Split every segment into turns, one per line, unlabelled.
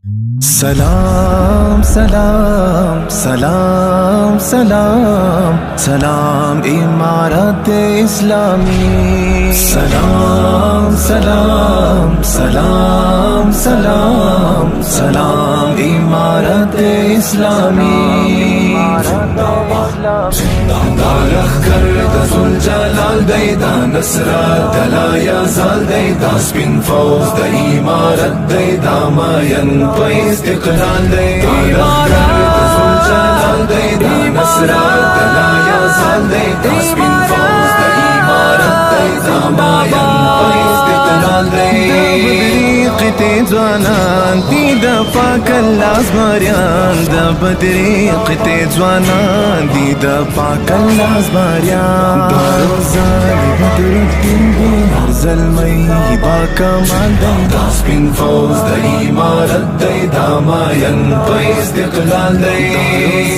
سلام سلام سلام سلام سلام امارت اسلامی. سلام سلام سلام سلام سلام امارت اسلامی. دا لخکر دا ذوالجلال دی، دا نصرت دلا یزال دی، دا سپین فوز دا امارت دی، دا ماین پا استقلال دی. دا لخکر دا ذوالجلال دی، دا نصرت دلا یزال دی، دا سپین فوز دا امارت دی، دا ماین پا استقلال دی. قطع جوانان دی دا پاک اللہ زماریان، دا بدری قطع جوانان دی دا پاک اللہ زماریان. دا روزانی بدر الدین دی ہر ظلمی با کمال دی، دا سپین فوز دا امارت دی، دا ماین پا استقلال دی.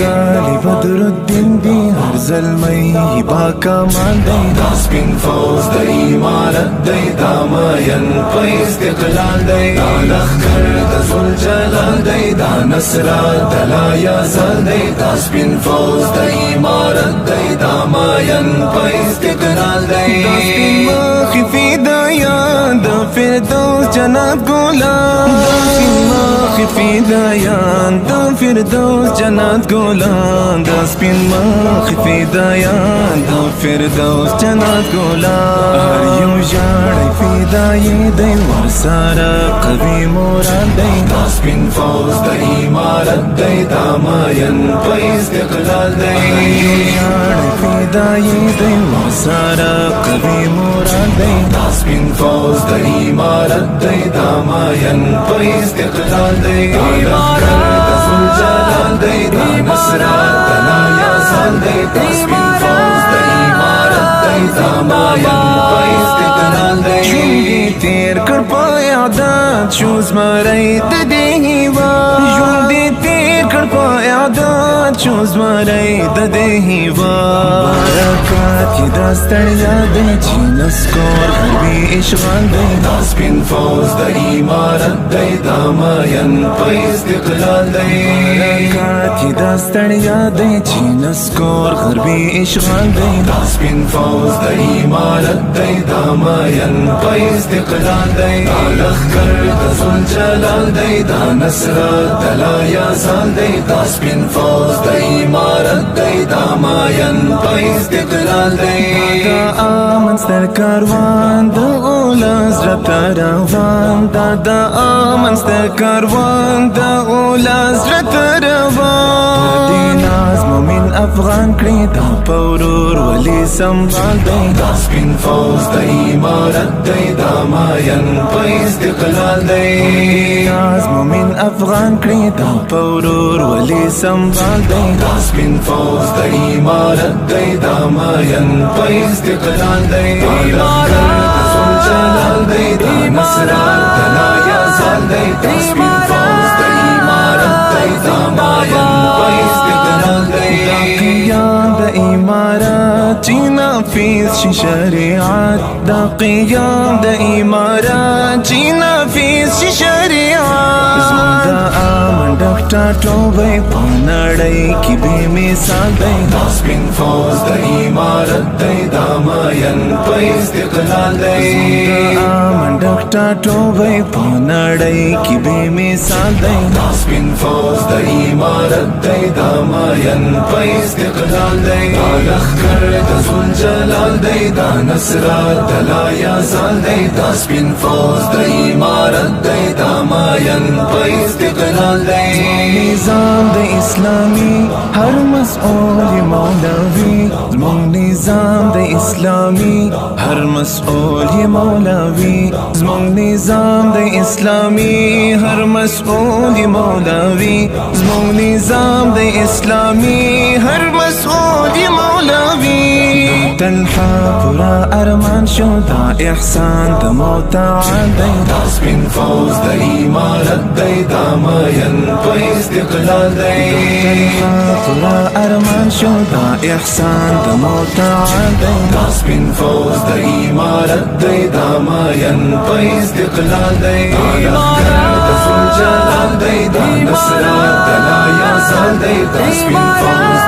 دا روزانی بدر الدین دی ہر ظلمی با کمال دی، دا سپین فوز دا امارت دی، دا ماین پا استقلال دی. دا لخکر دا ذوالجلال دی، دا نصرت دلا یزال دی، دا سپین فوز دا امارت دی، دا ماین پا استقلال دی. دا سپین مخی فدایان دا فردوس جنت گلان، دا سپین مخی فدایان دا فردوس جنت گلان، دا سپین مخی فدایان دا فردوس جنت گلان. هر یو جاڑی فدایی دی ورسارا قوی موران دی، دا سپین فوز دا امارت دی، دا ماین پا استقلال دی. هر یو جاڑی فدایی دی ورسارا قوی موران دی، دا سپین فوز دا امارت دی، دا ماین پا استقلال دی. دا لخکر دا ذوالجلال دی، دا نصرت دلا یزال دی، دا سپین فوز دا امارت دی، دا ماین پا استقلال دی. ژوندی تیر کړ په عادت شو زمری د دې هیواد، ژوندی تیر کړ په عادت شو زمری د دې هیواد. برکات یې دا ستړیا دی چې نسکور غربي اشغال دی، دا سپین فوز دا امارت دی، دا ماین پا استقلال دی. برکات یې دا ستړیا دی چې نسکور غربي اشغال دی، دا سپین فوز دا امارت دی، دا ماین پا استقلال دی. دا لخکر دا ذوالجلال دی، دا نصرت دلا یزال دی، دا سپین فوز دا امارت دی، دا ماین پا استقلال دی. دا آمن ستر کاروان دا اولاز رب روان، دا آمن ستر کاروان دا اولاز رب روان. دین از مومن افغان کړی دا پورور ولی سنبال دی، دا سپین فوز دا امارت دی، دا ماین پا استقلال دی. از مومن افغان کړی دا پورور ولی سنبال دی، دا سپین فوز دا امارت دی، دا ماین پا استقلال دی. دا لخکر دا ذوالجلال دی، دا نصرت دلا یزال دی، دا سپین فوز دا امارت دی، دا ماین پا استقلال دی. دا قیام دا امارت چی نافذ شی شریعت، دا قیام دا امارت چی نافذ شی شریعت. زمون دا آمن ډاکټر ټوبی په نړۍ کې بې مثال دی، دا سپین فوز دا امارت دی، دا ماین پا استقلال دی. زمون دا آمن ډاکټر ټوبی په نړۍ کې بې مثال دی، دا سپین فوز دا امارت دی، دا ماین پا استقلال دی. دا لخکر دا ذوالجلال دی، دا نصرت دلا یزال دی، دا سپین فوز دا امارت دی، دا ماین پا استقلال دی. نظام دا اسلامی ہر مسئول مولوی، زمون نظام دا اسلامی ہر مسئول مولوی، زمون نظام دا اسلامی ہر مسئول مولوی، زمون نظام دا اسلامی ہر مسئول مولوی. تلحا پورا ارمان شو دا احسان دا متعال دی، دا سپین فوز دا امارت دی، دا ماین پا استقلال دی. تلحا پورا ارمان شو دا احسان دا متعال دی، دا سپین فوز دا امارت دی، دا ماین پا استقلال دی. دا لخکر دا ذوالجلال دی، दैदा स्पिन फौज